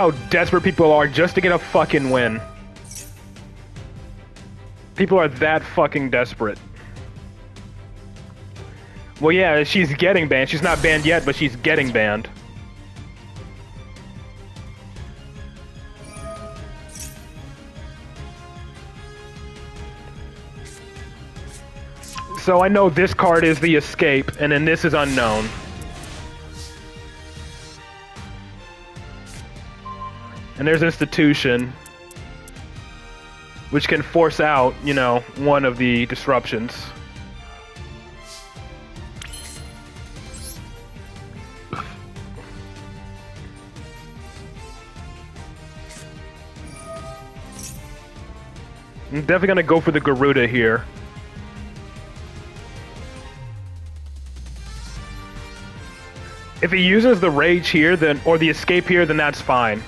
How desperate people are just to get a fucking win. People are that fucking desperate. Well, yeah, she's getting banned. She's not banned yet, but she's getting banned. So I know this card is the escape, and then this is unknown. And there's institution, which can force out, you know, one of the disruptions. I'm definitely gonna go for the Garuda here. If he uses the rage here, then or the escape here, then that's fine.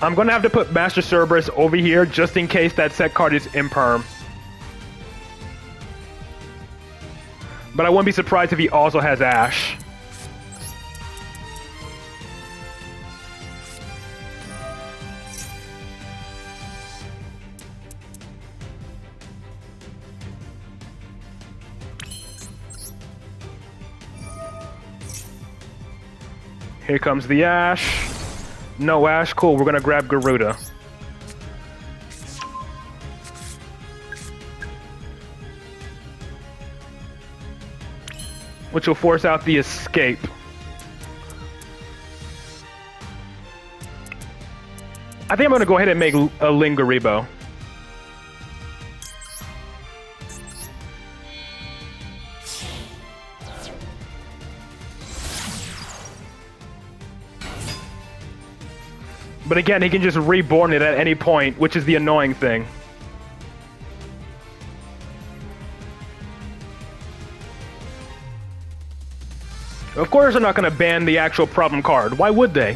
I'm gonna have to put Master Cerberus over here just in case that set card is imperm. But I wouldn't be surprised if he also has Ash. Here comes the Ash. No Ash, cool, we're gonna grab Garuda. Which will force out the escape. I think I'm gonna go ahead and make a Lingaribo. But again, he can just reborn it at any point, which is the annoying thing. Of course they're not going to ban the actual problem card. Why would they?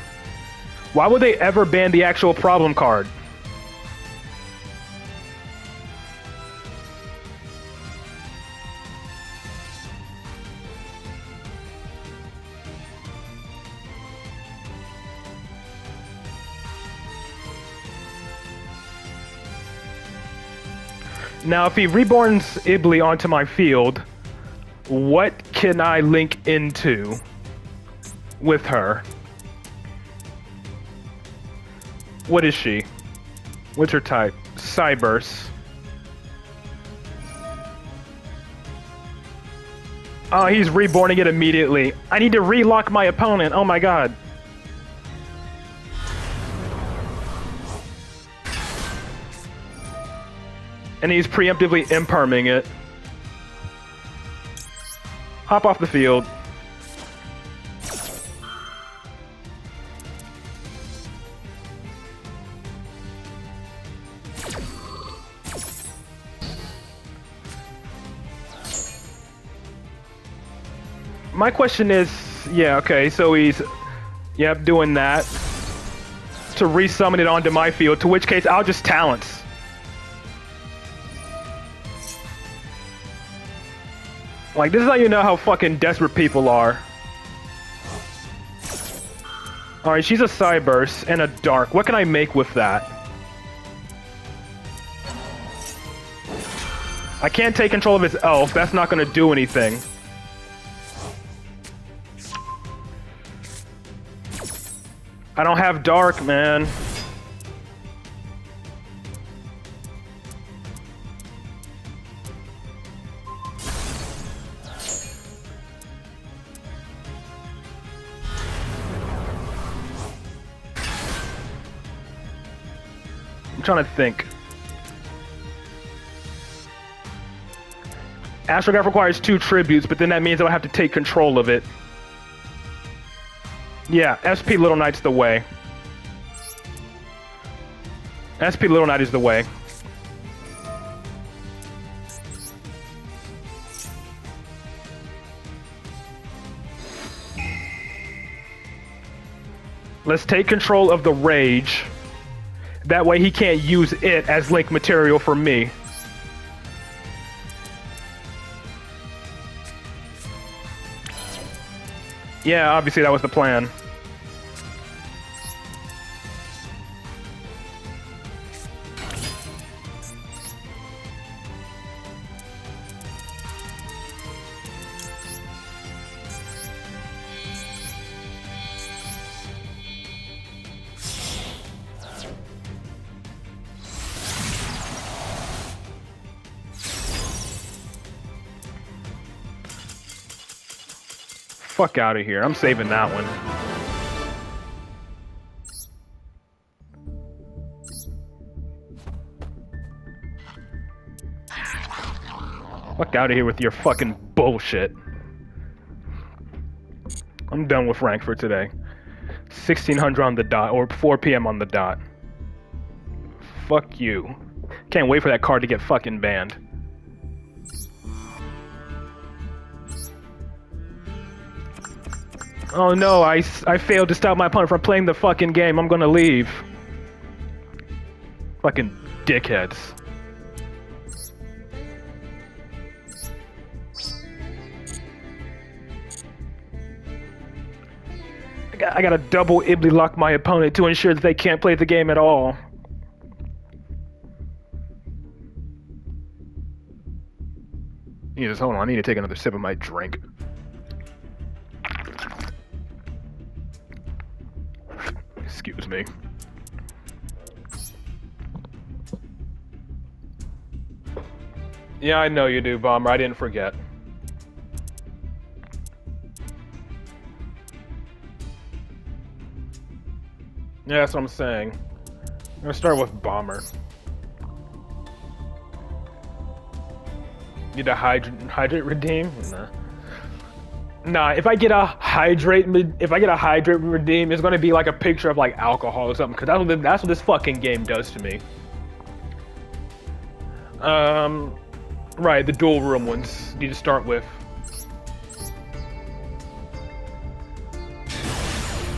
Why would they ever ban the actual problem card? Now, if he reborns Ibli onto my field, what can I link into with her? What is she? What's her type? Cyburst. Oh, he's reborning it immediately. I need to relock my opponent. Oh my god. And he's preemptively imperming it. Hop off the field. My question is, yeah, okay, so he's, yep, doing that to resummon it onto my field, to which case I'll just Talents. Like, this is how you know how fucking desperate people are. Alright, she's a Cyburst and a Dark. What can I make with that? I can't take control of his elf. That's not gonna do anything. I don't have Dark, man. I'm trying to think. Astrograph requires 2 tributes, but then that means I'll have to take control of it. Yeah, SP Little Knight's the way. SP Little Knight is the way. Let's take control of the Rage. That way he can't use it as link material for me. Yeah, obviously that was the plan. Fuck out of here. I'm saving that one. Fuck out of here with your fucking bullshit. I'm done with rank for today. 1600 on the dot, or 4 p.m. on the dot. Fuck you. Can't wait for that card to get fucking banned. Oh no, I failed to stop my opponent from playing the fucking game. I'm gonna leave. Fucking dickheads. I gotta double Ibly lock my opponent to ensure that they can't play the game at all. Hold on, I need to take another sip of my drink. Excuse me. Yeah, I know you do, Bomber. I didn't forget. Yeah, that's what I'm saying. I'm gonna start with Bomber. Need a hydrate redeem? Nah, if I get a hydrate redeem, it's gonna be like a picture of like alcohol or something, because that's what this fucking game does to me. Right, the dual room ones need to start with.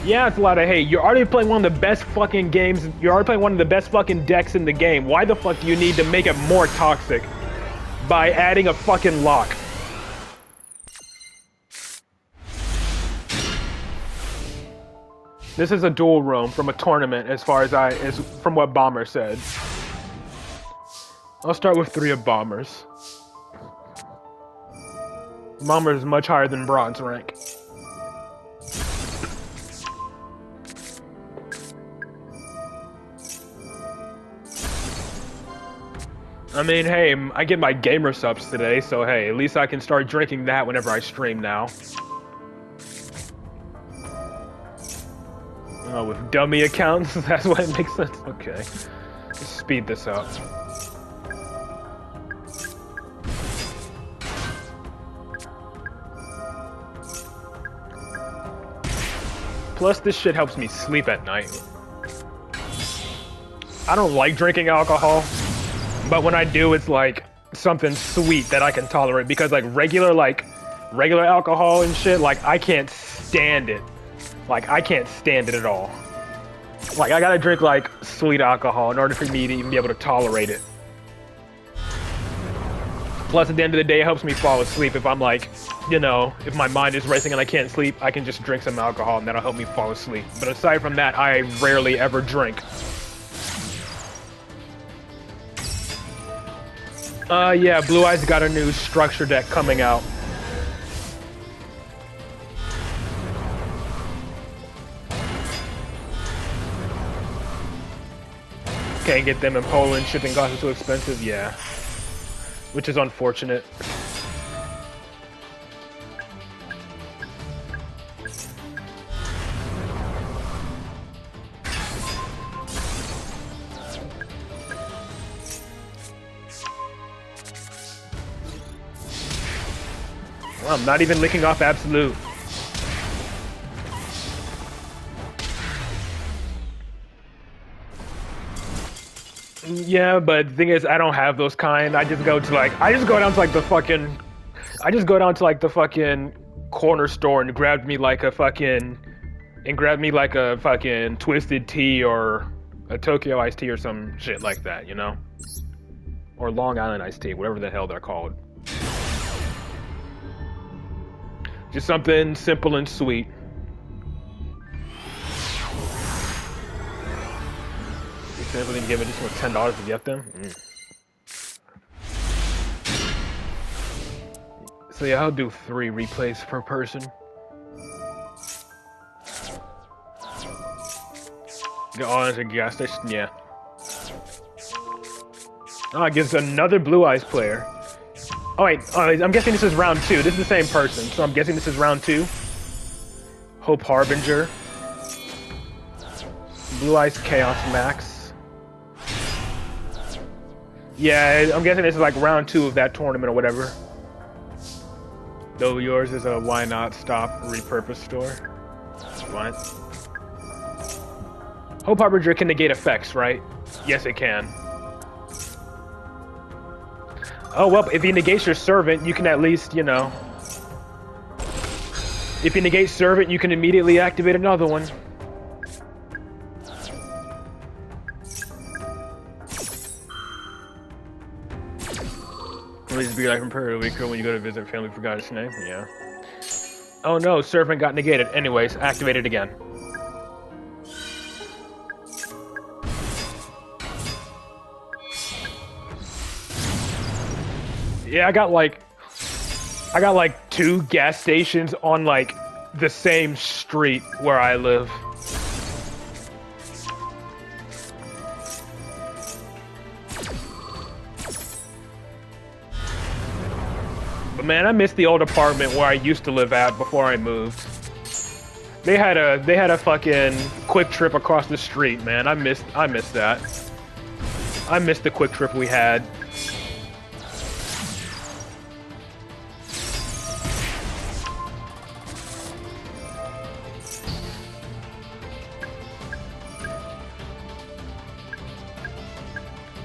Yeah, it's a lot of hate. You're already playing one of the best fucking games. You're already playing one of the best fucking decks in the game. Why the fuck do you need to make it more toxic by adding a fucking lock? This is a dual room from a tournament, as far as from what Bomber said. I'll start with 3 of Bombers. Bomber is much higher than bronze rank. I mean, hey, I get my gamer subs today, so hey, at least I can start drinking that whenever I stream now. Oh, with dummy accounts? That's why it makes sense? Okay. Let's speed this up. Plus, this shit helps me sleep at night. I don't like drinking alcohol, but when I do, it's like something sweet that I can tolerate, because like regular alcohol and shit, like I can't stand it. Like, I can't stand it at all. Like, I gotta drink, like, sweet alcohol in order for me to even be able to tolerate it. Plus, at the end of the day, it helps me fall asleep. If I'm like, you know, if my mind is racing and I can't sleep, I can just drink some alcohol and that'll help me fall asleep. But aside from that, I rarely ever drink. Yeah, Blue Eyes got a new structure deck coming out. Can't get them in Poland, shipping costs are too expensive, yeah. Which is unfortunate. Well, I'm not even licking off Absolute. Yeah, but the thing is, I don't have those kind. I just go down to the fucking corner store and grab me like a fucking twisted tea or a Tokyo iced tea or some shit like that, you know? Or Long Island iced tea, whatever the hell they're called. Just something simple and sweet. Simply give it just with $10 to get them. So yeah, I'll do 3 replays per person. Get all into gas station, yeah. Oh, it gives another Blue Eyes player. Oh wait, I'm guessing this is round 2. This is the same person, so I'm guessing this is round 2. Hope Harbinger. Blue Eyes Chaos Max. Yeah, I'm guessing this is like round 2 of that tournament or whatever. Though yours is a why not stop repurpose store. What? Hope Harbinger can negate effects, right? Yes, it can. Oh, well, if he negates your servant, you can at least, you know... If you negate servant, you can immediately activate another one. Please be like from Puerto Rico when you go to visit family, forgot his name. Yeah. Oh no, servant got negated. Anyways, activate it again. Yeah, I got like 2 gas stations on like the same street where I live. But man, I miss the old apartment where I used to live at before I moved. They had a fucking quick trip across the street, man. I missed that. I missed the quick trip we had.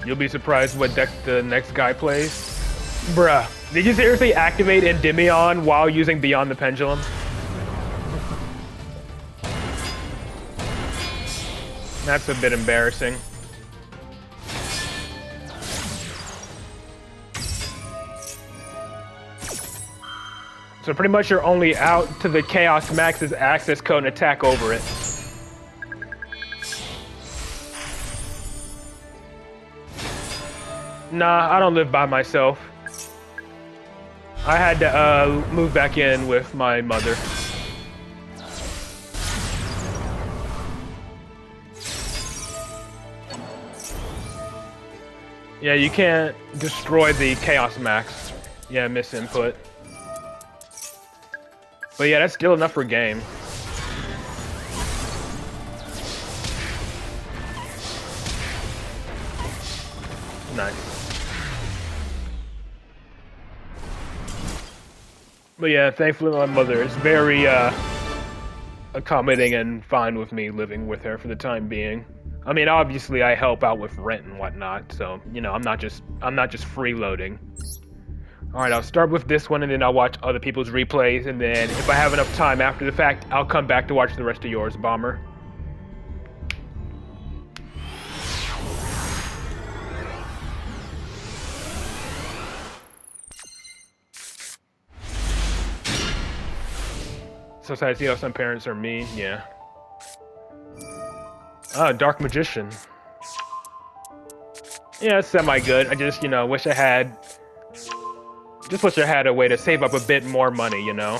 You'll be surprised what deck the next guy plays. Bruh, did you seriously activate Endymion while using Beyond the Pendulum? That's a bit embarrassing. So pretty much you're only out to the Chaos Max's access code and attack over it. Nah, I don't live by myself. I had to move back in with my mother. Yeah, you can't destroy the Chaos Max. Yeah, miss input. But yeah, that's still enough for game. Nice. But yeah, thankfully my mother is very accommodating and fine with me living with her for the time being. I mean, obviously I help out with rent and whatnot, so you know, I'm not just freeloading. All right, I'll start with this one, and then I'll watch other people's replays, and then if I have enough time after the fact, I'll come back to watch the rest of yours, Bomber. So I see how some parents are mean, yeah. Ah, Dark Magician. Yeah, it's semi-good. I just, you know, wish I had a way to save up a bit more money, you know?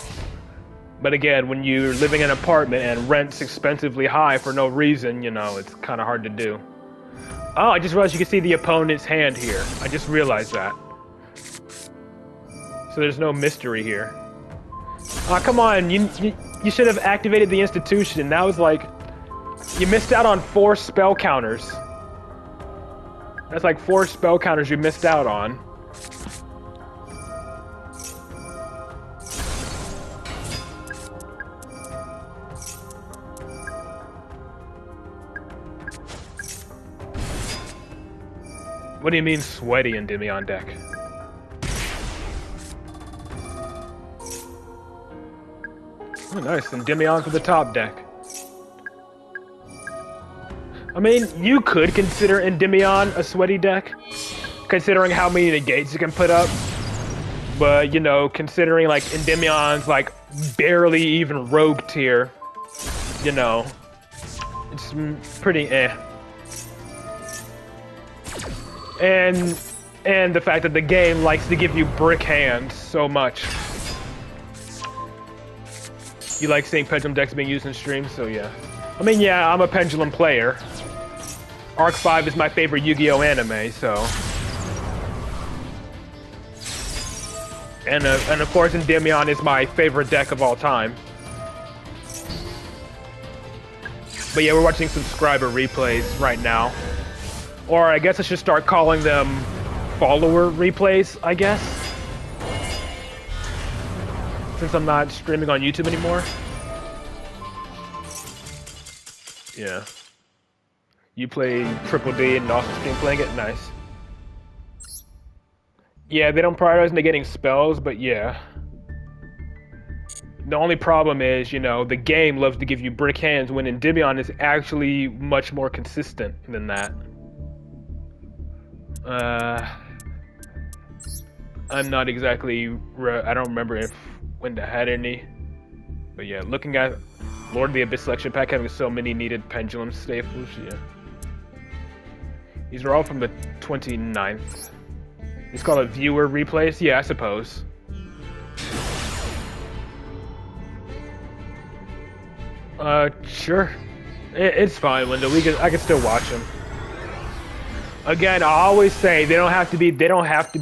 But again, when you're living in an apartment and rent's expensively high for no reason, you know, it's kind of hard to do. Oh, I just realized you can see the opponent's hand here. I just realized that. So there's no mystery here. Oh, come on, you should have activated the institution. That was like, you missed out on 4 spell counters. That's like 4 spell counters you missed out on. What do you mean sweaty Endymion deck? Oh, nice. Endymion for the top deck. I mean, you could consider Endymion a sweaty deck, considering how many negates you can put up. But, you know, considering, like, Endymion's, like, barely even rogue tier, you know, it's pretty eh. and the fact that the game likes to give you brick hands so much. You like seeing pendulum decks being used in streams, so yeah. I mean, yeah, I'm a pendulum player. Arc 5 is my favorite Yu-Gi-Oh anime, so. And of course, Endymion is my favorite deck of all time. But yeah, we're watching subscriber replays right now. Or I guess I should start calling them follower replays, I guess. Since I'm not streaming on YouTube anymore. Yeah. You play Triple D and also stream playing it? Nice. Yeah, they don't prioritize negating spells, but yeah. The only problem is, you know, the game loves to give you brick hands when Endymion is actually much more consistent than that. I'm not exactly... I don't remember if Winda had any. But yeah, looking at Lord of the Abyss selection pack having so many needed pendulum staples, yeah. These are all from the 29th. It's called a viewer replays? Yeah, I suppose. Sure. It's fine, Winda. I can still watch them. Again, I always say they don't have to be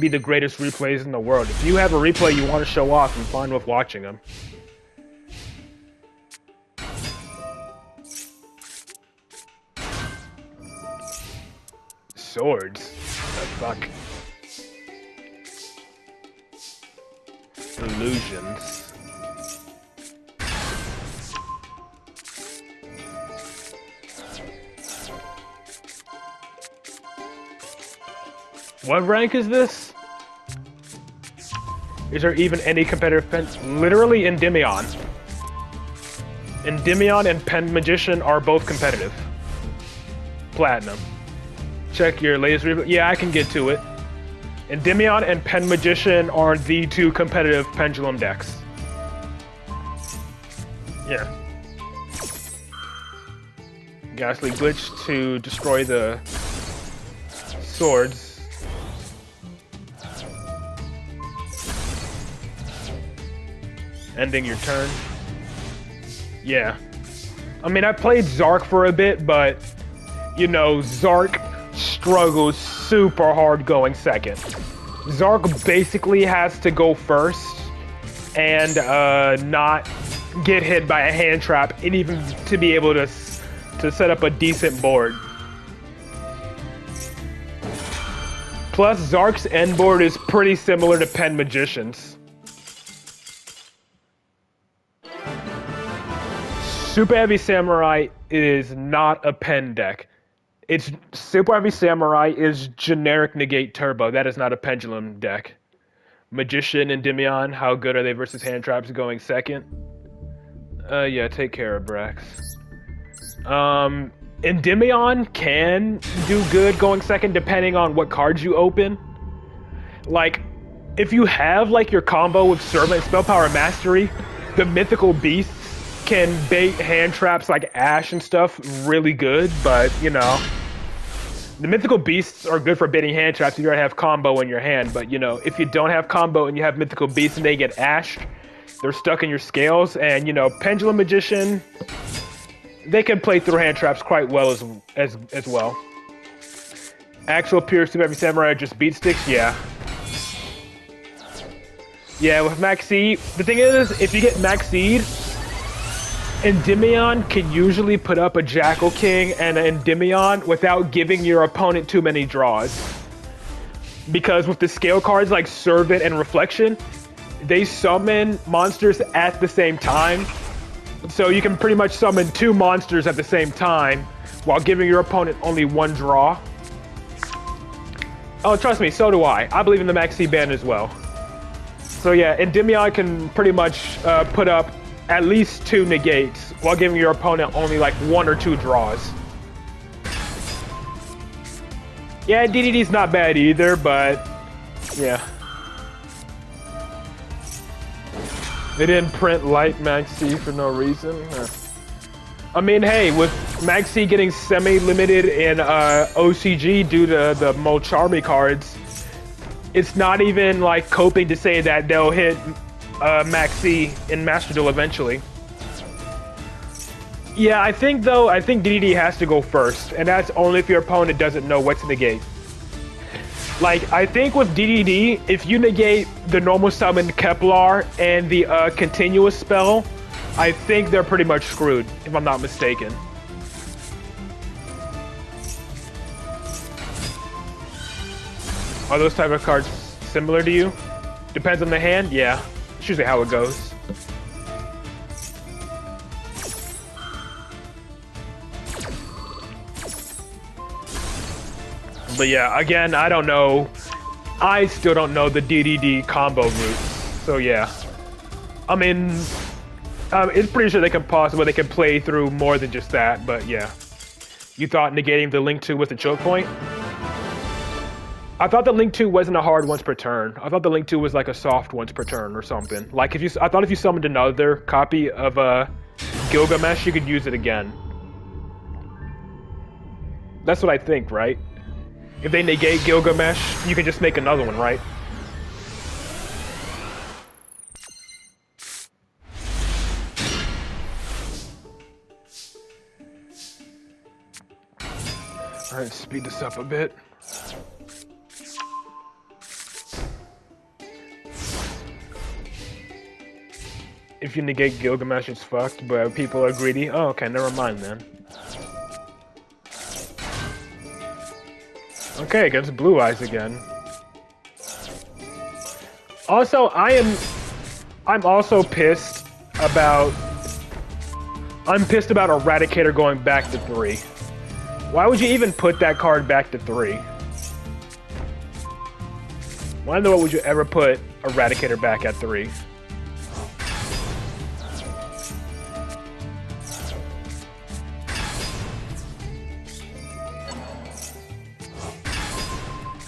the greatest replays in the world. If you have a replay you want to show off, I'm fine with watching them. Swords? The fuck? Illusions. What rank is this? Is there even any competitive fence? Literally Endymion. Endymion and Pen Magician are both competitive. Platinum. Check your latest review. Yeah, I can get to it. Endymion and Pen Magician are the two competitive pendulum decks. Yeah. Ghastly glitch to destroy the swords. Ending your turn. Yeah. I mean, I played Zark for a bit, but, you know, Zark struggles super hard going second. Zark basically has to go first and not get hit by a hand trap, and even to be able to set up a decent board. Plus, Zark's end board is pretty similar to Pen Magician's. Super Heavy Samurai is not a pen deck. It's Super Heavy Samurai is generic negate turbo. That is not a pendulum deck. Magician and Endymion, how good are they versus hand traps going second? Yeah, take care of Brax. Endymion can do good going second depending on what cards you open. Like, if you have like your combo with Servant and Spell Power Mastery, the Mythical Beasts can bait hand traps like Ash and stuff really good, but you know, the Mythical Beasts are good for baiting hand traps if you already have combo in your hand, but you know, if you don't have combo and you have Mythical Beasts and they get ashed, they're stuck in your scales, and you know, Pendulum Magician, they can play through hand traps quite well as well. Actual pure Super Heavy Samurai just beat sticks, yeah. Yeah, with Max Seed, the thing is, if you get Max Seed, Endymion can usually put up a Jackal King and an Endymion without giving your opponent too many draws. Because with the scale cards like Servant and Reflection, they summon monsters at the same time. So you can pretty much summon two monsters at the same time while giving your opponent only one draw. Oh, trust me, so do I. I believe in the Max C ban as well. So yeah, Endymion can pretty much put up at least two negates while giving your opponent only like one or two draws. Yeah, DDD's not bad either, but yeah. They didn't print Light Max C for no reason. I mean, hey, with Maxi getting semi-limited in OCG due to the Molcharmi cards, it's not even like coping to say that they'll hit Maxi in Master Duel eventually. Yeah, I think DDD has to go first, and that's only if your opponent doesn't know what to negate. Like, I think with DDD, if you negate the normal summon Kepler and the continuous spell, I think they're pretty much screwed, if I'm not mistaken. Are those type of cards similar to you? Depends on the hand? Yeah. It's usually how it goes. But yeah, again, I don't know. I still don't know the DDD combo route. So yeah. I mean, it's pretty sure they can play through more than just that, but yeah. You thought negating the Link 2 was a choke point? I thought the Link 2 wasn't a hard once per turn. I thought the Link 2 was like a soft once per turn or something. Like I thought if you summoned another copy of Gilgamesh, you could use it again. That's what I think, right? If they negate Gilgamesh, you can just make another one, right? Alright, speed this up a bit. If you negate Gilgamesh, it's fucked, but people are greedy. Oh, okay, never mind then. Okay, against Blue Eyes again. Also, I'm also pissed about... I'm pissed about Eradicator going back to 3. Why would you even put that card back to 3? Why in the world would you ever put Eradicator back at 3?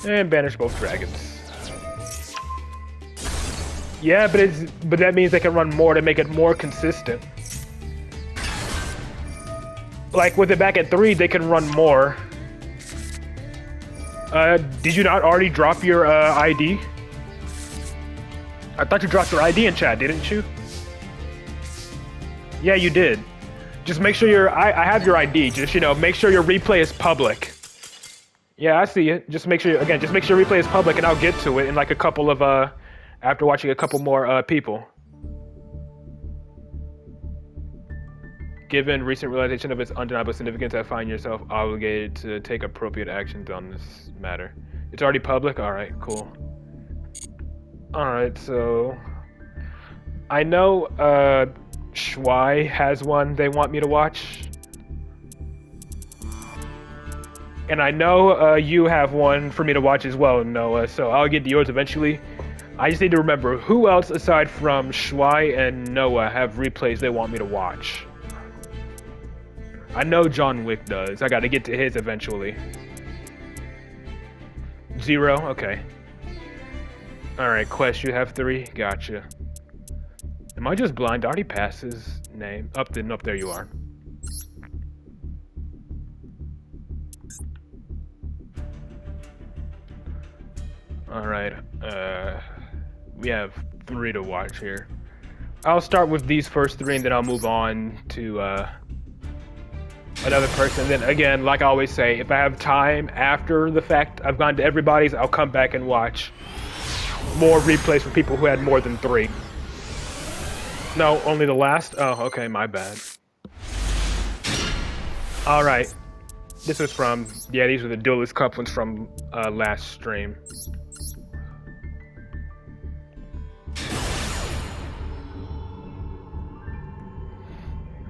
And banish both dragons. Yeah, but that means they can run more to make it more consistent. Like with it back at 3, they can run more. Did you not already drop your ID? I thought you dropped your ID in chat, didn't you? Yeah, you did. Just make sure I have your ID. Just, you know, make sure your replay is public. Yeah, I see it. Just make sure replay is public, and I'll get to it in like a couple of after watching a couple more people. Given recent realization of its undeniable significance, I find yourself obligated to take appropriate actions on this matter. It's already public? Alright, cool. Alright, so... I know Shuai has one they want me to watch. And I know you have one for me to watch as well, Noah, so I'll get to yours eventually. I just need to remember, who else aside from Shuai and Noah have replays they want me to watch? I know John Wick does. I gotta get to his eventually. 0? Okay. Alright, Quest, you have 3? Gotcha. Am I just blind? I already passed his name. Up there you are. Alright, we have 3 to watch here. I'll start with these first 3 and then I'll move on to another person. Then again, like I always say, if I have time after the fact I've gone to everybody's, I'll come back and watch more replays for people who had more than 3. No, only the last? Oh, okay, my bad. Alright. This is from, yeah, these are the Duelist couplings from last stream.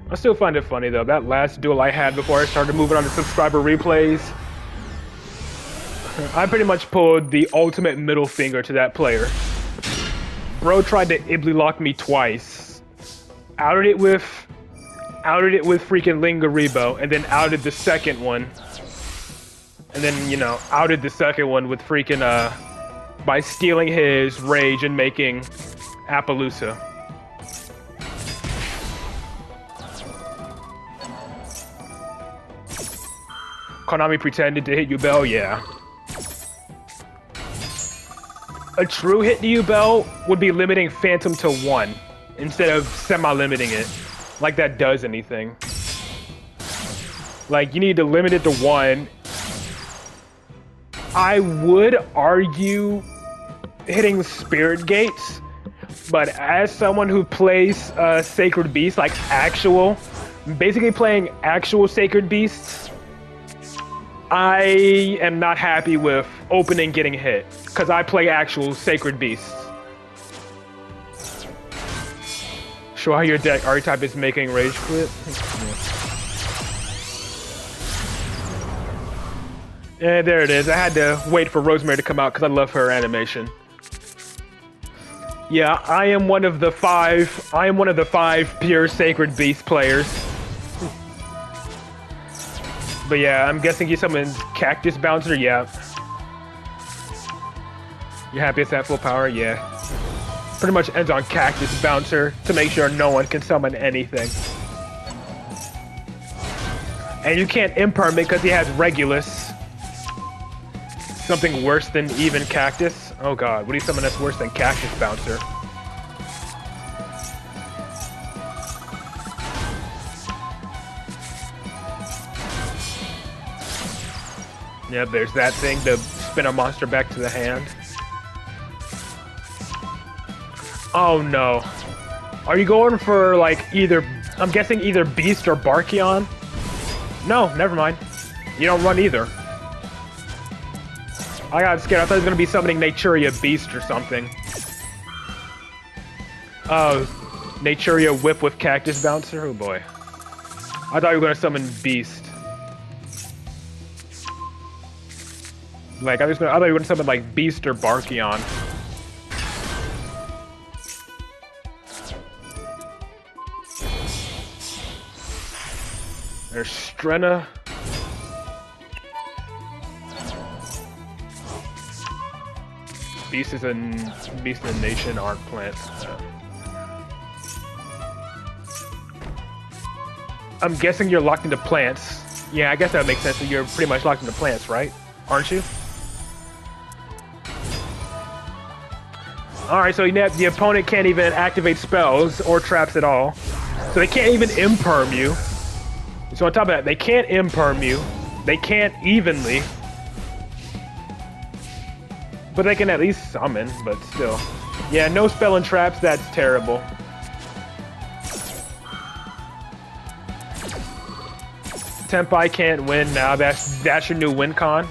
I still find it funny though, that last duel I had before I started moving on to subscriber replays, I pretty much pulled the ultimate middle finger to that player. Bro tried to Ibly lock me twice. Outed it with freaking Lingaribo, and then outed the second one. And then, you know, outed the second one with freaking, by stealing his rage and making Appaloosa. Konami pretended to hit you bell, yeah. A true hit to you bell would be limiting Phantom to 1 instead of semi-limiting it. Like that does anything. Like, you need to limit it to 1. I would argue hitting Spirit Gates, but as someone who plays Sacred Beasts, like basically playing actual Sacred Beasts, I am not happy with opening getting hit, because I play actual Sacred Beasts. Show how your deck archetype is making rage quit. Yeah, there it is. I had to wait for Rosemary to come out because I love her animation. Yeah, I am one of the five pure Sacred Beast players. But yeah, I'm guessing you summoned Cactus Bouncer, yeah. You happy it's at full power? Yeah. Pretty much ends on Cactus Bouncer to make sure no one can summon anything. And you can't imperm it because he has Regulus. Something worse than even Cactus? Oh god, what do you summon that's worse than Cactus Bouncer? Yeah, there's that thing to spin a monster back to the hand. Oh no. Are you going for like I'm guessing either Beast or Barkion? No, never mind. You don't run either. I got scared. I thought it was going to be summoning Naturia Beast or something. Oh, Naturia Whip with Cactus Bouncer? Oh boy. I thought you were going to summon Beast. Like, I thought you were going to summon like Beast or Barkion. There's Strenna. Beast is a nation aren't plants. I'm guessing you're locked into plants. Yeah, I guess that makes sense. You're pretty much locked into plants, right? Aren't you? Alright, so the opponent can't even activate spells or traps at all. So they can't even imperm you. So on top of that, they can't imperm you. They can't evenly. But they can at least summon, but still. Yeah, no spell and traps, that's terrible. Tenpai can't win now, that's your new win con.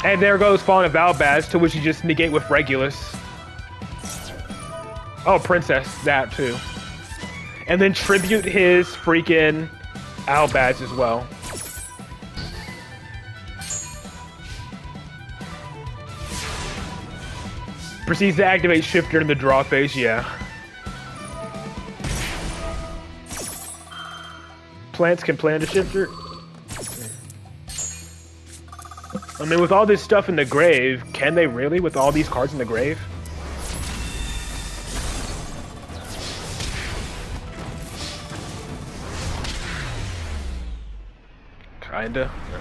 And there goes Fallen of Albaz, to which you just negate with Regulus. Oh, Princess, that too. And then tribute his freaking Albaz as well. Proceeds to activate Shifter in the draw phase, yeah. Plants can plan to Shifter. I mean, with all this stuff in the grave, can they really with all these cards in the grave? Kinda. Yeah.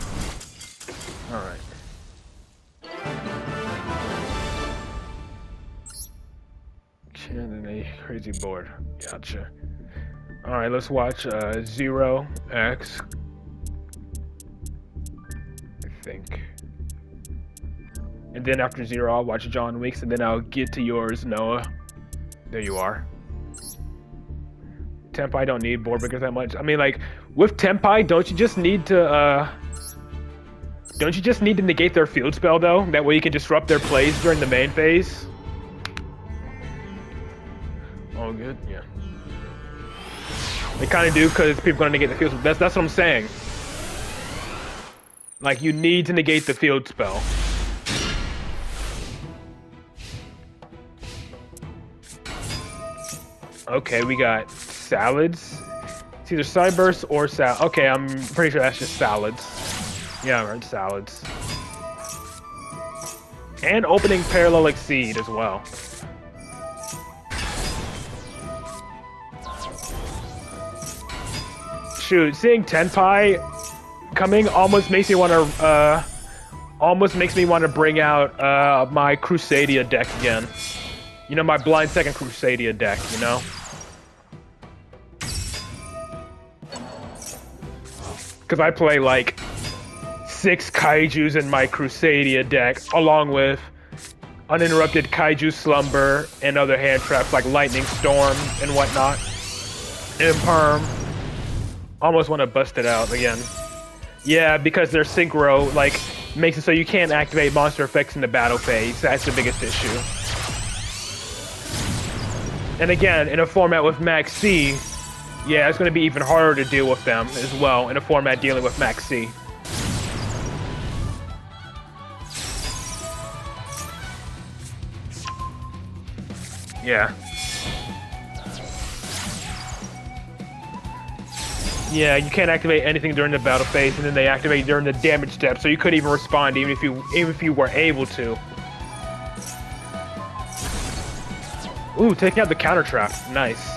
Alright. Crazy board. Gotcha. Alright, let's watch Zero X. I think. And then after Zero, I'll watch John Wick's, and then I'll get to yours, Noah. There you are. Tenpai don't need board breakers that much. I mean, like, with Tenpai, don't you just need to negate their field spell, though? That way you can disrupt their plays during the main phase? All good, yeah. They kind of do because people are going to negate the field spell. That's what I'm saying. Like, you need to negate the field spell. Okay, we got salads. It's either Cyburst or salad. Okay, I'm pretty sure that's just salads. Yeah, I heard salads. And opening Parallel Exceed as well. Shoot, seeing Tenpai coming almost makes me want to bring out my Crusadia deck again. You know, my blind second Crusadia deck, you know? Because I play like 6 Kaijus in my Crusadia deck, along with Uninterrupted Kaiju Slumber and other hand traps like Lightning Storm and whatnot. Imperm. Almost want to bust it out again. Yeah, because their synchro like makes it so you can't activate monster effects in the battle phase. That's the biggest issue. And again, in a format with Max C, yeah, it's going to be even harder to deal with them as well in a format dealing with Max C. Yeah. Yeah, you can't activate anything during the battle phase, and then they activate during the damage step, so you couldn't even respond even if you were able to. Ooh, taking out the counter trap. Nice.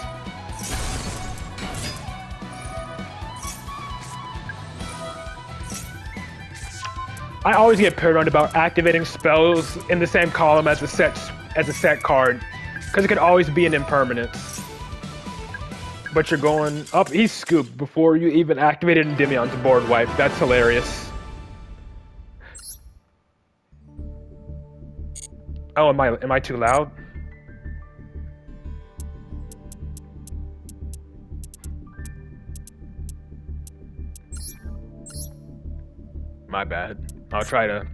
I always get paranoid about activating spells in the same column as a set card, because it could always be an impermanence. But you're going up. He's scooped before you even activated Endymion's board wipe. That's hilarious. Oh, am I too loud? My bad. I'll try to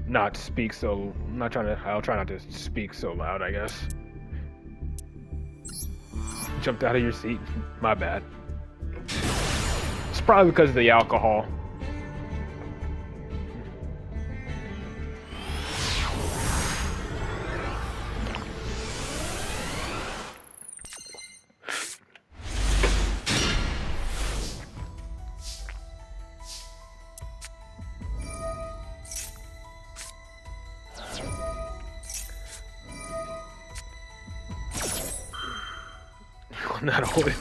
not speak so. I'll try not to speak so loud, I guess. Jumped out of your seat. My bad. It's probably because of the alcohol. Not always.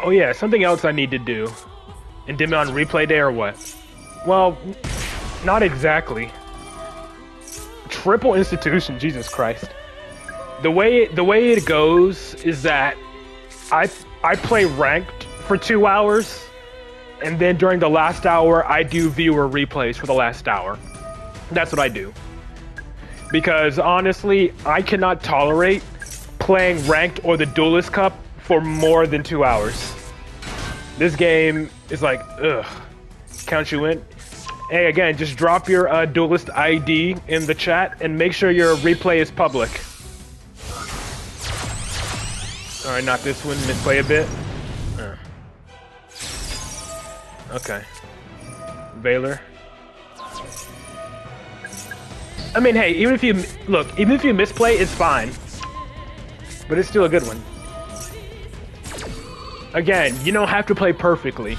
Oh yeah, something else I need to do. Endymion replay day or what? Well, not exactly. Triple institution, Jesus Christ. The way it goes is that I play ranked for 2 hours, and then during the last hour I do viewer replays for the last hour. That's what I do. Because honestly, I cannot tolerate playing ranked or the Duelist Cup for more than 2 hours. This game is like, ugh. Count you in. Hey, again, just drop your Duelist ID in the chat and make sure your replay is public. Alright, not this one. Misplay a bit. Okay. Valor. I mean, hey, even if you misplay, it's fine. But it's still a good one. Again, you don't have to play perfectly.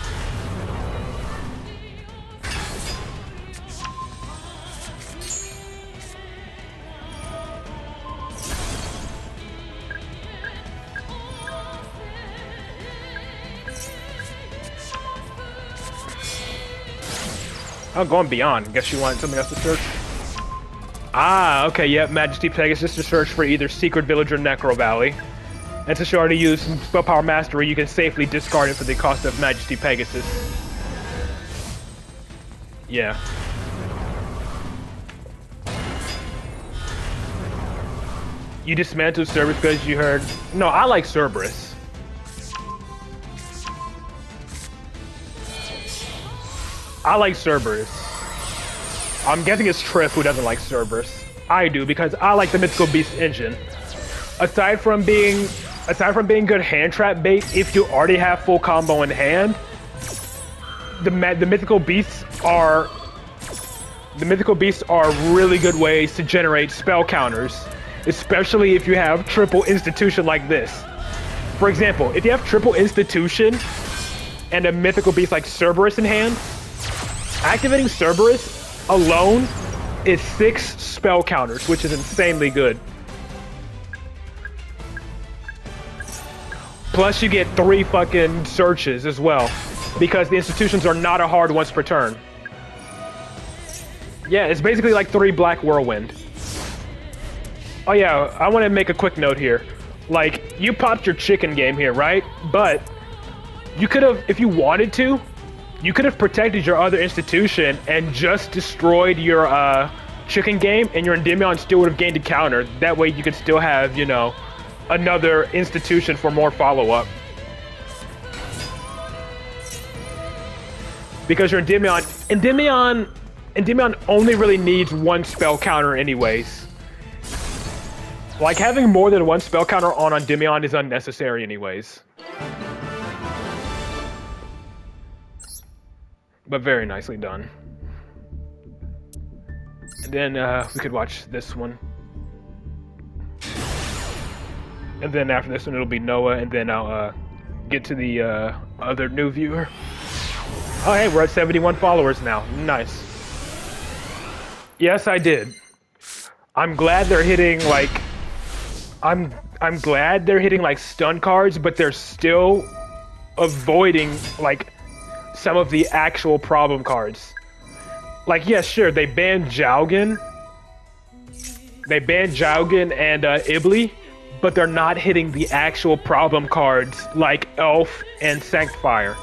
Oh, going beyond. Guess you want something else to search? Ah, okay, yep, Majesty Pegasus to search for either Secret Village or Necro Valley. And to show how to use Spell Power Mastery, you can safely discard it for the cost of Majesty Pegasus. Yeah. You dismantled Cerberus because you heard... No, I like Cerberus. I like Cerberus. I'm guessing it's Triff who doesn't like Cerberus. I do, because I like the Mythical Beast engine. Aside from being good hand trap bait, if you already have full combo in hand, the Mythical Beasts are really good ways to generate spell counters, especially if you have triple institution like this. For example, if you have triple institution and a Mythical Beast like Cerberus in hand, activating Cerberus alone is 6 spell counters, which is insanely good. Plus, you get 3 fucking searches as well, because the institutions are not a hard once per turn. Yeah, it's basically like 3 Black Whirlwind. Oh yeah, I want to make a quick note here. Like, you popped your chicken game here, right? But you could have, if you wanted to, you could have protected your other institution and just destroyed your chicken game, and your Endymion still would have gained a counter. That way you could still have, you know, another institution for more follow-up. Because your Endymion only really needs 1 spell counter anyways. Like, having more than 1 spell counter on Endymion is unnecessary anyways. But very nicely done. And then we could watch this one. And then after this one it'll be Noah, and then I'll get to the other new viewer. Oh hey, we're at 71 followers now. Nice. Yes, I did. I'm glad they're hitting like I'm glad they're hitting like stun cards, but they're still avoiding like some of the actual problem cards. Like, yeah, sure, they banned Jaugen. They banned Jaugen and Ibli, but they're not hitting the actual problem cards like Elf and Sanctifier.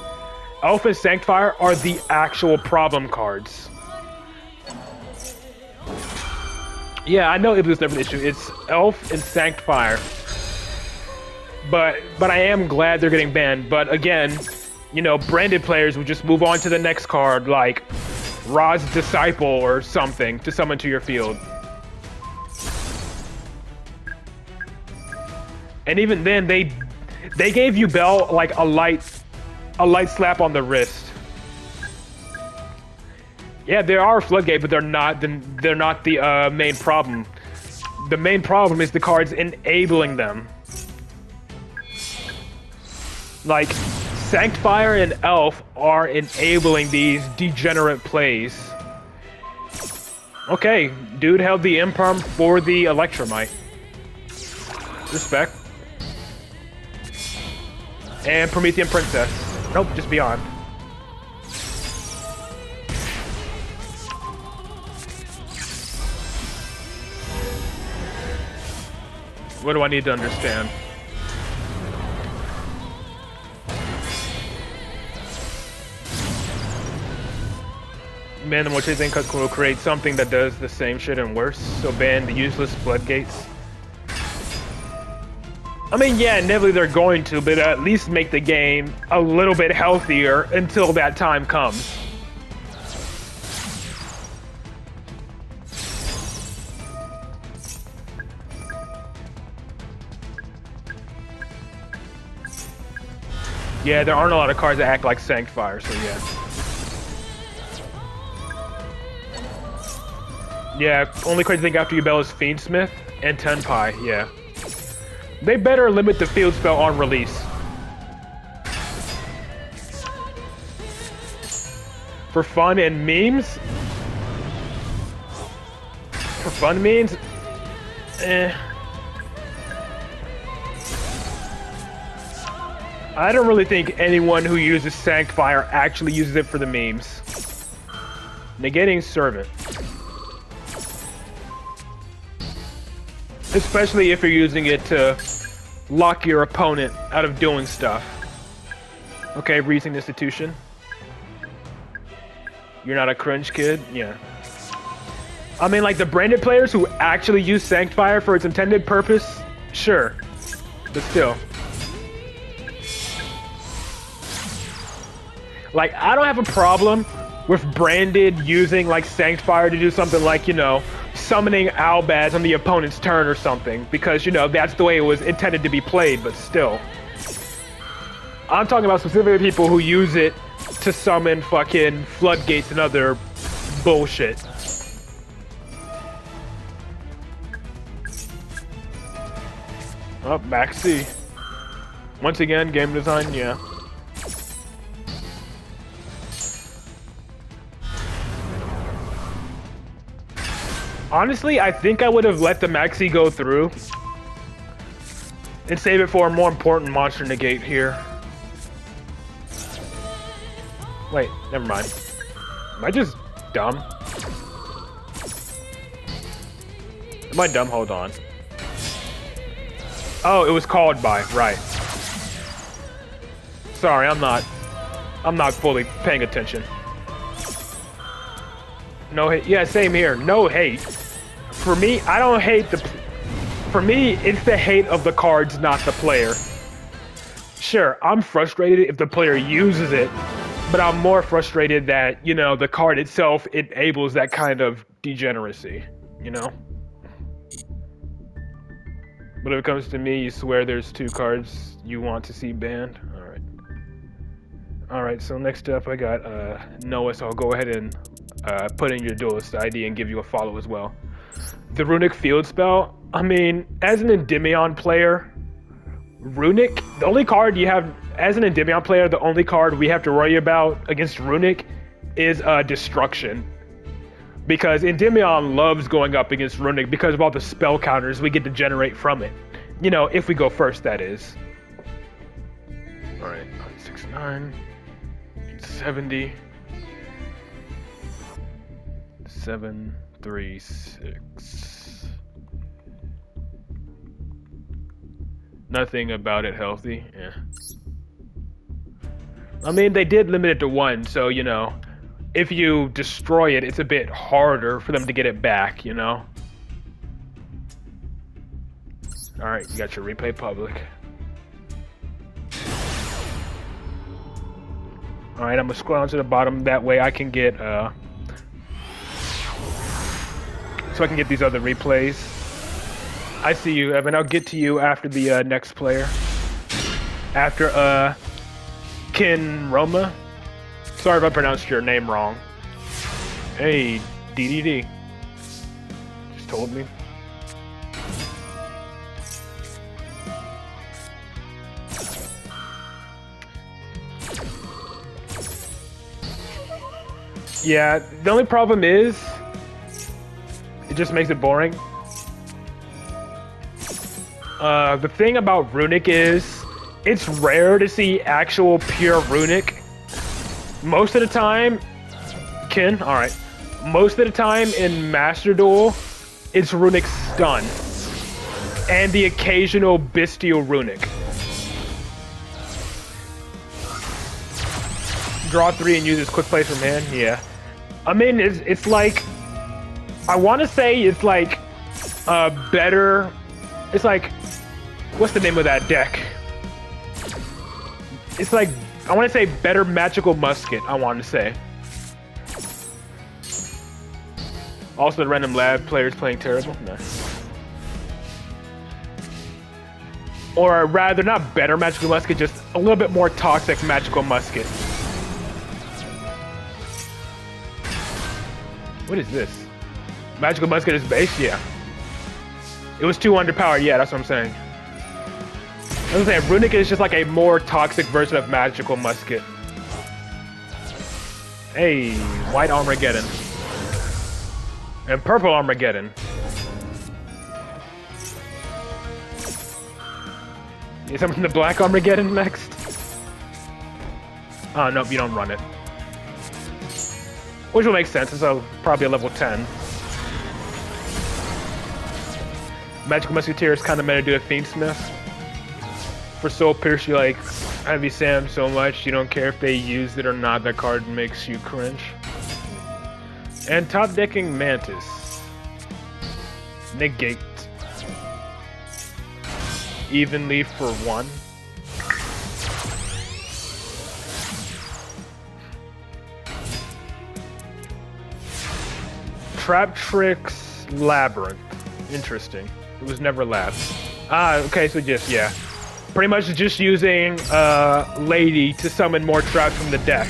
Elf and Sanctifier are the actual problem cards. Yeah, I know Ibli's never the issue. It's Elf and Sanctifier. But I am glad they're getting banned. But again, you know, branded players would just move on to the next card, like Ra's Disciple or something, to summon to your field. And even then, they gave you Bell like a light slap on the wrist. Yeah, they are a floodgate, but they're not the main problem. The main problem is the cards enabling them. Like, Sanctifier and Elf are enabling these degenerate plays. Okay, dude held the Imperm for the Electromite. Respect. And Promethean Princess. Nope, just Beyond. What do I need to understand? Ban the more chasing because will create something that does the same shit and worse. So ban the useless floodgates. I mean, yeah, inevitably they're going to, but at least make the game a little bit healthier until that time comes. Yeah, there aren't a lot of cards that act like Sanctifier, so yeah. Yeah, only crazy thing after you Bell is Fiendsmith and Tenpai, yeah. They better limit the field spell on release. For fun and memes? For fun memes? I don't really think anyone who uses Sanctifier actually uses it for the memes. Negating Servant. Especially if you're using it to lock your opponent out of doing stuff. Okay, Reasoning Institution. You're not a cringe kid? Yeah. I mean, like, the branded players who actually use Sanctifier for its intended purpose? Sure. But still. Like, I don't have a problem with branded using, like, Sanctifier to do something like, you know, summoning Albaz on the opponent's turn or something, because, you know, that's the way it was intended to be played, but still. I'm talking about specifically people who use it to summon fucking floodgates and other bullshit. Oh, Maxi. Once again, game design, yeah. Honestly, I think I would have let the Maxi go through. And save it for a more important monster negate here. Wait, never mind. Am I just dumb? Am I dumb? Hold on. Oh, it was called by, right. Sorry, I'm not fully paying attention. No hate. Yeah, same here. No hate. For me, I don't hate the... For me, it's the hate of the cards, not the player. Sure, I'm frustrated if the player uses it, but I'm more frustrated that, you know, the card itself enables that kind of degeneracy, you know? But if it comes to me, you swear there's 2 cards you want to see banned? Alright. Alright, so next up I got Noah, so I'll go ahead and put in your Duelist ID and give you a follow as well. The Runic Field Spell, I mean, as an Endymion player, Runic, the only card you have, as an Endymion player, the only card we have to worry about against Runic is Destruction. Because Endymion loves going up against Runic because of all the spell counters we get to generate from it. You know, if we go first, that is. Alright, 69, 70, 7, 3, 6. Nothing about it healthy, yeah. I mean, they did limit it to 1, so, you know, if you destroy it, it's a bit harder for them to get it back, you know? Alright, you got your replay public. Alright, I'm gonna scroll down to the bottom, that way I can get, so I can get these other replays. I see you, Evan. I'll get to you after the next player. After, Kin Roma. Sorry if I pronounced your name wrong. Hey, DDD. Just told me. Yeah, the only problem is, it just makes it boring. The thing about Runic is, it's rare to see actual pure Runic. Most of the time, Kin, alright. Most of the time in Master Duel, it's Runic Stun. And the occasional Bestial Runic. Draw 3 and use his quick plays from hand, yeah. I mean, it's like, I want to say it's like, better, it's like, what's the name of that deck? It's like, I want to say better Magical Musket, I want to say. Also, the random lab players playing terrible? No. Or rather, not better Magical Musket, just a little bit more toxic Magical Musket. What is this? Magical Musket is base? Yeah. It was too underpowered, yeah, that's what I'm saying. I was saying, Runic is just like a more toxic version of Magical Musket. Hey, white Armageddon. And purple Armageddon. Is something the black Armageddon next? Oh, nope, you don't run it. Which will make sense, it's probably a level 10. Magical Musketeer is kind of meant to do a Fiendsmith. For Soul Pierce, you like Heavy Sam so much, you don't care if they use it or not, that card makes you cringe. And top decking Mantis. Negate. Evenly for 1. Trap Tricks Labyrinth. Interesting. It was never lab. Ah, okay, so just, yeah. Pretty much just using Lady to summon more traps from the deck.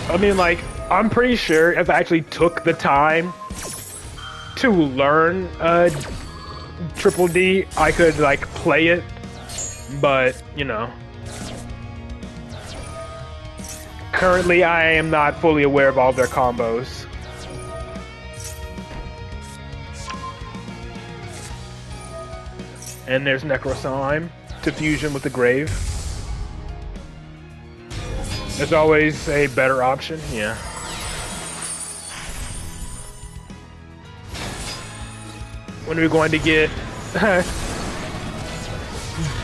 I mean, like, I'm pretty sure if I actually took the time to learn Triple D, I could, like, play it. But, you know. Currently, I am not fully aware of all their combos. And there's Necroslime to fusion with the Grave. There's always a better option, yeah. When are we going to get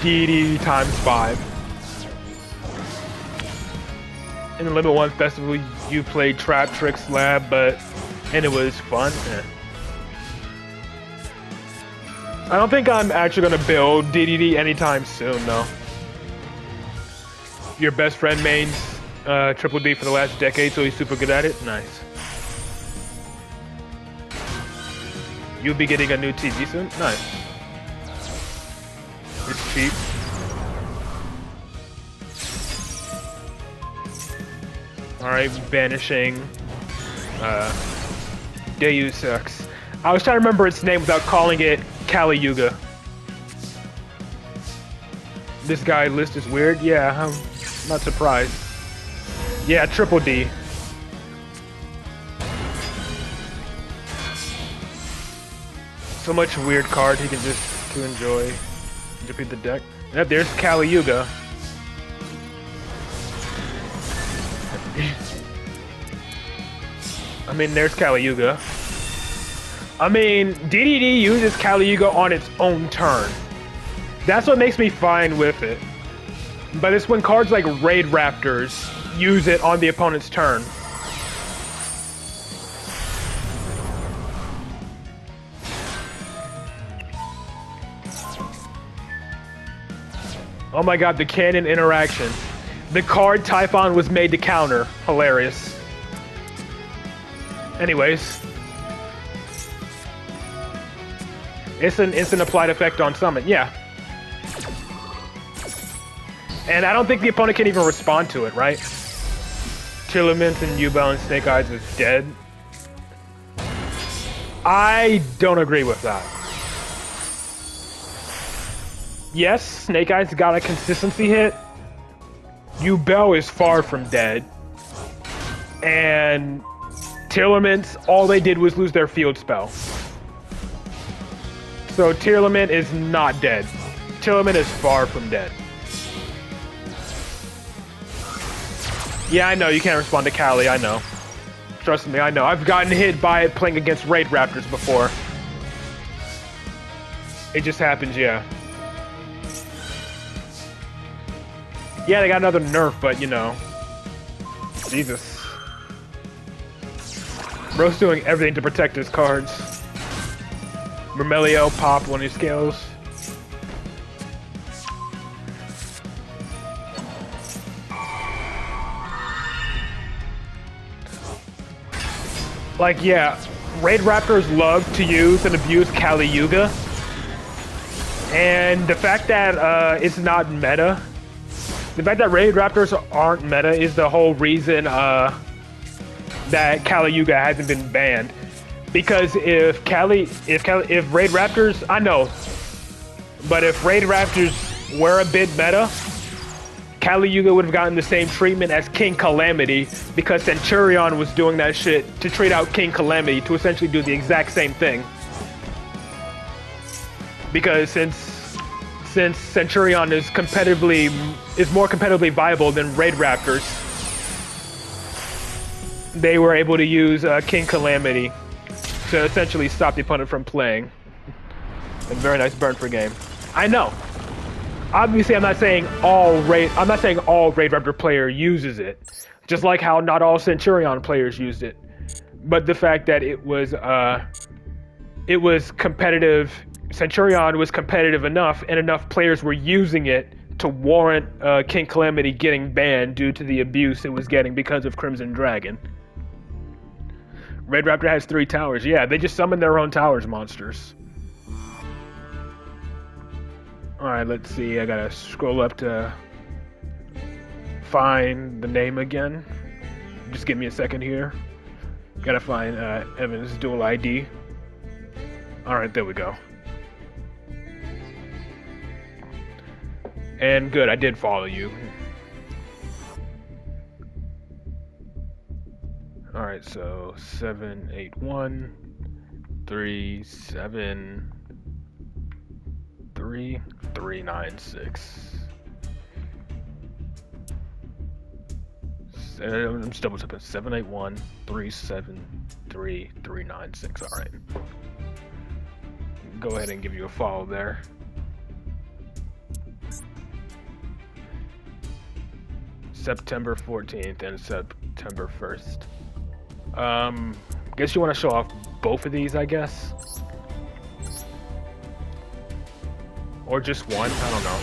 DD times 5? In the Limit 1 Festival, you played Trap Trick Slab, and it was fun. Yeah. I don't think I'm actually gonna build DDD anytime soon, though. Your best friend mains Triple D for the last decade, so he's super good at it. Nice. You'll be getting a new TV soon? Nice. It's cheap. Alright, banishing Deus Ex. I was trying to remember its name without calling it Kali Yuga. This guy list is weird? Yeah, I'm not surprised. Yeah, Triple D. So much weird card he can just to enjoy. Repeat the deck. Yep, there's Kali Yuga. I mean, there's Kali Yuga. I mean, DDD uses Kali Yuga on its own turn. That's what makes me fine with it. But it's when cards like Raid Raptors use it on the opponent's turn. Oh my god, the canon interaction. The card Typhon was made to counter. Hilarious. Anyways. It's an instant applied effect on summon, yeah. And I don't think the opponent can even respond to it, right? Chillaments and Yubel and Snake Eyes is dead. I don't agree with that. Yes, Snake Eyes got a consistency hit. Yubel is far from dead. And Tearlaments, all they did was lose their field spell. So Tearlament is not dead. Tearlament is far from dead. Yeah, I know, you can't respond to Kali, I know. Trust me, I know. I've gotten hit by it playing against Raid Raptors before. It just happens, yeah. Yeah, they got another nerf, but you know. Jesus. Bro's doing everything to protect his cards. Mermelio pop one of his scales. Like, yeah, Raid Raptors love to use and abuse Kali Yuga. And the fact that it's not meta, the fact that Raid Raptors aren't meta is the whole reason that Kali Yuga hasn't been banned. Because if Raid Raptors, I know, but if Raid Raptors were a bit meta, Kali Yuga would have gotten the same treatment as King Calamity, because Centurion was doing that shit to trade out King Calamity to essentially do the exact same thing. Because since Centurion is more competitively viable than Raid Raptors, they were able to use King Calamity to essentially stop the opponent from playing. A very nice burn for game. I know. Obviously, I'm not saying all Raid Raptor player uses it. Just like how not all Centurion players used it. But the fact that it was competitive, Centurion was competitive enough, and enough players were using it to warrant King Calamity getting banned due to the abuse it was getting because of Crimson Dragon. Raid Raptor has 3 towers. Yeah, they just summon their own towers monsters. Alright, let's see. I gotta scroll up to find the name again. Just give me a second here. Gotta find Evan's dual ID. Alright, there we go. And good, I did follow you. Alright, so 78137. 3. 3396. I'm just double checking. 781-373-396. All right. Go ahead and give you a follow there. September 14th and September 1st. Guess you want to show off both of these, I guess. Or just one, I don't know.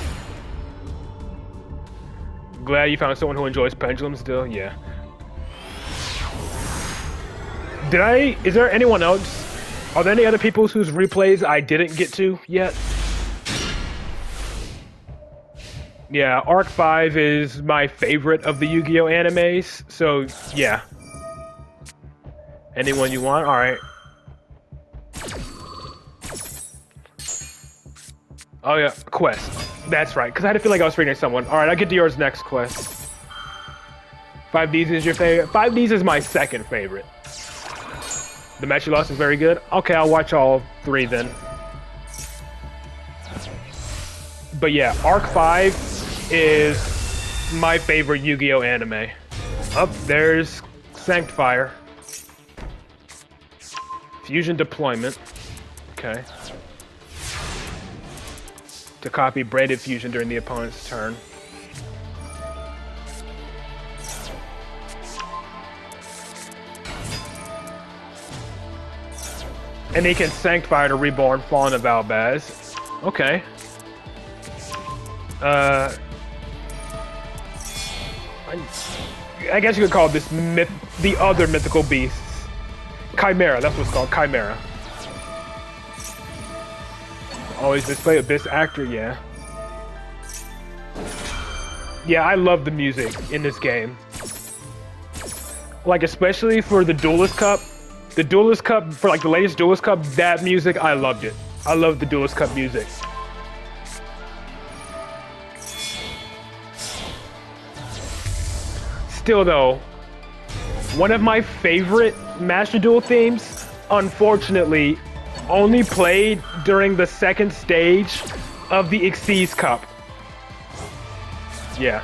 Glad you found someone who enjoys pendulum still, yeah. Is there anyone else? Are there any other people whose replays I didn't get to yet? Yeah, Arc 5 is my favorite of the Yu-Gi-Oh animes, so yeah. Anyone you want? Alright. Oh yeah, quest. That's right, because I had to feel like I was forgetting someone. Alright, I'll get to yours next, quest. 5Ds is your favorite? 5Ds is my second favorite. The match you lost is very good? Okay, I'll watch all three then. But yeah, Arc 5 is my favorite Yu-Gi-Oh anime. Up there's Sanctifier. Fusion deployment. Okay. To copy braided fusion during the opponent's turn. And he can Sanctify to Reborn Fallen of Albaz. Okay. I guess you could call this the other mythical beasts. Chimera, that's what's called, Chimera. Always display Abyss Actor, yeah. Yeah, I love the music in this game. Like, especially for the Duelist Cup. The Duelist Cup, for like the latest Duelist Cup, that music, I loved it. I love the Duelist Cup music. Still though, one of my favorite Master Duel themes, unfortunately, only played during the second stage of the Xyz Cup. Yeah.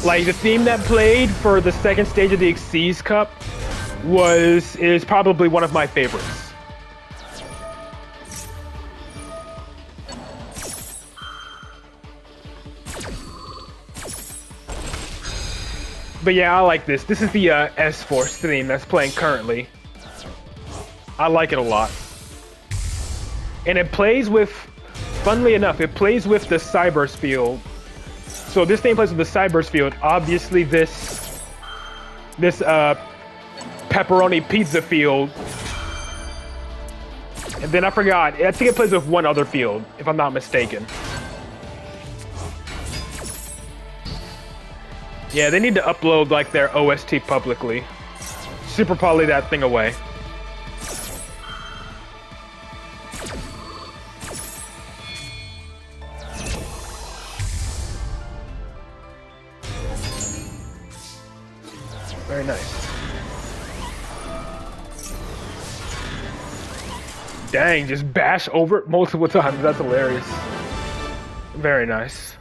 Like, the theme that played for the second stage of the Xyz Cup is probably one of my favorites. But yeah, I like this. This is the S-Force theme that's playing currently. I like it a lot. And it plays with, funnily enough, it plays with the Cyberse field. So this thing plays with the Cyberse field. Obviously this pepperoni pizza field. And then I forgot, I think it plays with one other field, if I'm not mistaken. Yeah, they need to upload like their OST publicly. Super poly that thing away. Very nice. Dang, just bash over it multiple times. That's hilarious. Very nice.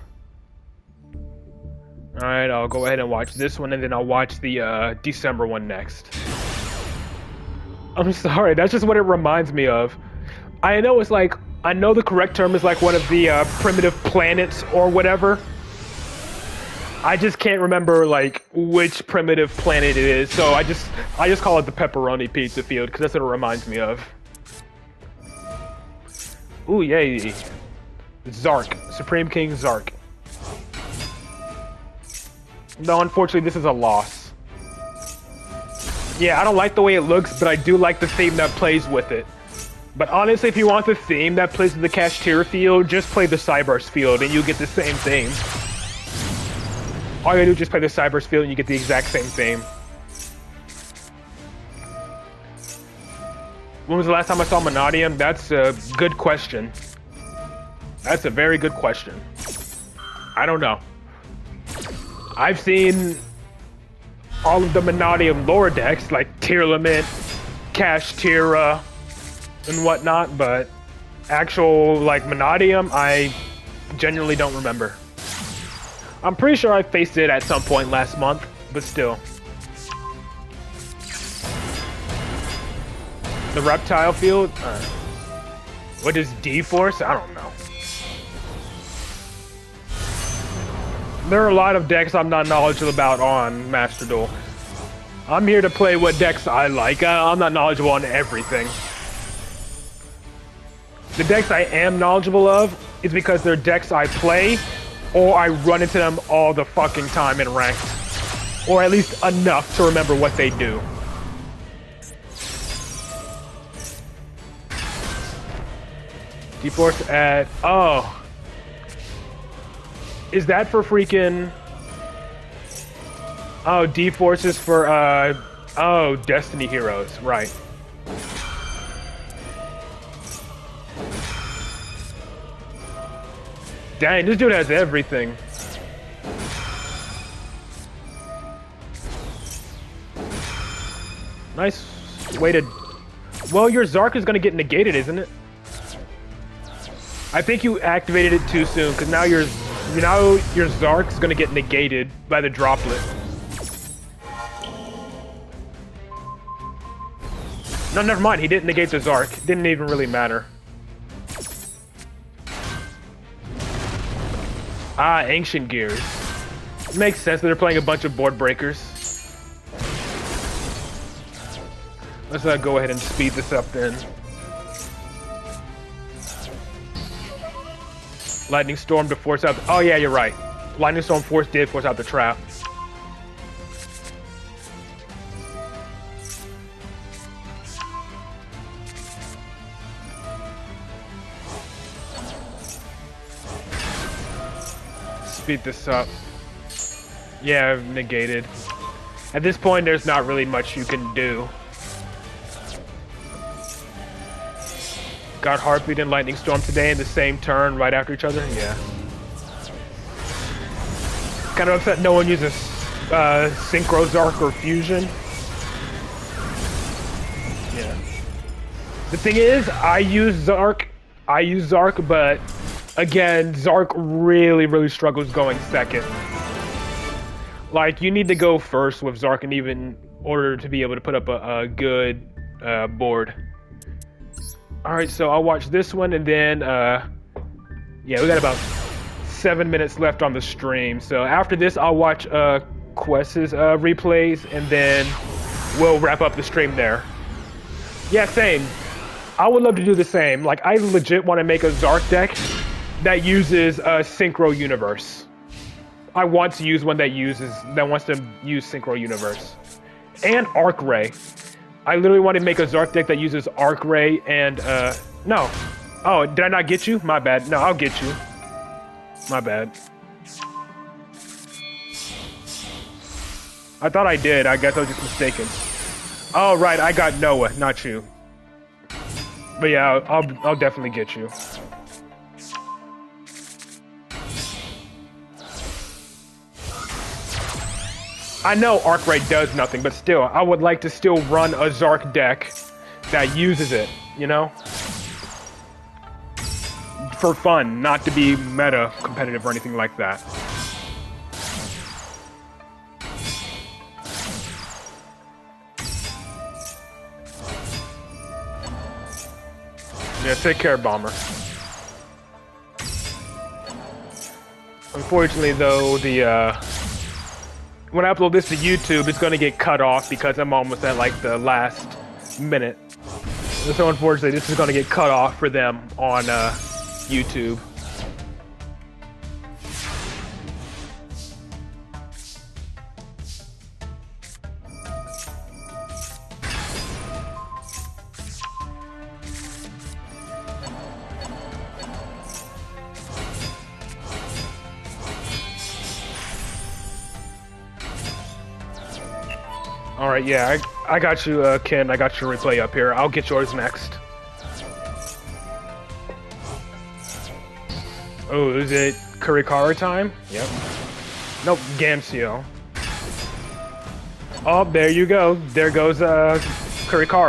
Alright, I'll go ahead and watch this one, and then I'll watch the December one next. I'm sorry, that's just what it reminds me of. I know it's like, I know the correct term is like one of the primitive planets or whatever. I just can't remember like which primitive planet it is, so I just call it the pepperoni pizza field because that's what it reminds me of. Ooh, yay. Zark, Supreme King Zark. No, unfortunately, this is a loss. Yeah, I don't like the way it looks, but I do like the theme that plays with it. But honestly, if you want the theme that plays with the Kashtira field, just play the Cyberse field and you get the same theme. All you gotta do is just play the Cyberse field and you get the exact same theme. When was the last time I saw Monadium? That's a good question. That's a very good question. I don't know. I've seen all of the Monadium lore decks, like Tearlament, Kashtira, and whatnot, but actual, like, Monadium, I genuinely don't remember. I'm pretty sure I faced it at some point last month, but still. The reptile field? What is D-Force? I don't know. There are a lot of decks I'm not knowledgeable about on Master Duel. I'm here to play what decks I like. I'm not knowledgeable on everything. The decks I am knowledgeable of is because they're decks I play, or I run into them all the fucking time in ranked. Or at least enough to remember what they do. D-Force at... Oh. Is that for freaking... Oh, D-Force is for, oh, Destiny Heroes, right. Dang, this dude has everything. Nice way to... Well, your Zark is gonna get negated, isn't it? I think you activated it too soon, because now your Zark is gonna get negated by the droplet. No, never mind. He didn't negate the Zark. Didn't even really matter. Ah, Ancient Gears. Makes sense that they're playing a bunch of board breakers. Let's go ahead and speed this up then. Lightning Storm to force out... Oh yeah, you're right. Lightning Storm did force out the trap. Speed this up. Yeah, negated. At this point, there's not really much you can do. Got Heartbeat and Lightning Storm today in the same turn right after each other? Yeah. Kind of upset no one uses Synchro Zark or Fusion. Yeah. The thing is, I use Zark, but again, Zark really struggles going second. Like, you need to go first with Zark in even order to be able to put up a good board. Alright, so I'll watch this one and then, yeah, we got about 7 minutes left on the stream. So after this, I'll watch Quest's replays and then we'll wrap up the stream there. Yeah, same. I would love to do the same. Like, I legit want to make a Zark deck that uses Synchro Universe. I want to use one that wants to use Synchro Universe. And Arc Ray. I literally want to make a Zark deck that uses Arc Ray and, no. Oh, did I not get you? My bad. No, I'll get you. My bad. I thought I did. I guess I was just mistaken. Oh, right. I got Noah, not you. But yeah, I'll definitely get you. I know Arc Ray does nothing, but still, I would like to still run a Zark deck that uses it, you know? For fun, not to be meta competitive or anything like that. Yeah, take care, Bomber. Unfortunately, though, when I upload this to YouTube, it's going to get cut off because I'm almost at like the last minute. So unfortunately, this is going to get cut off for them on YouTube. Alright, yeah, I got you, Ken. I got your replay up here. I'll get yours next. Oh, is it Kurikara time? Yep. Nope, Gamsio. Oh, there you go. There goes, Kurikara.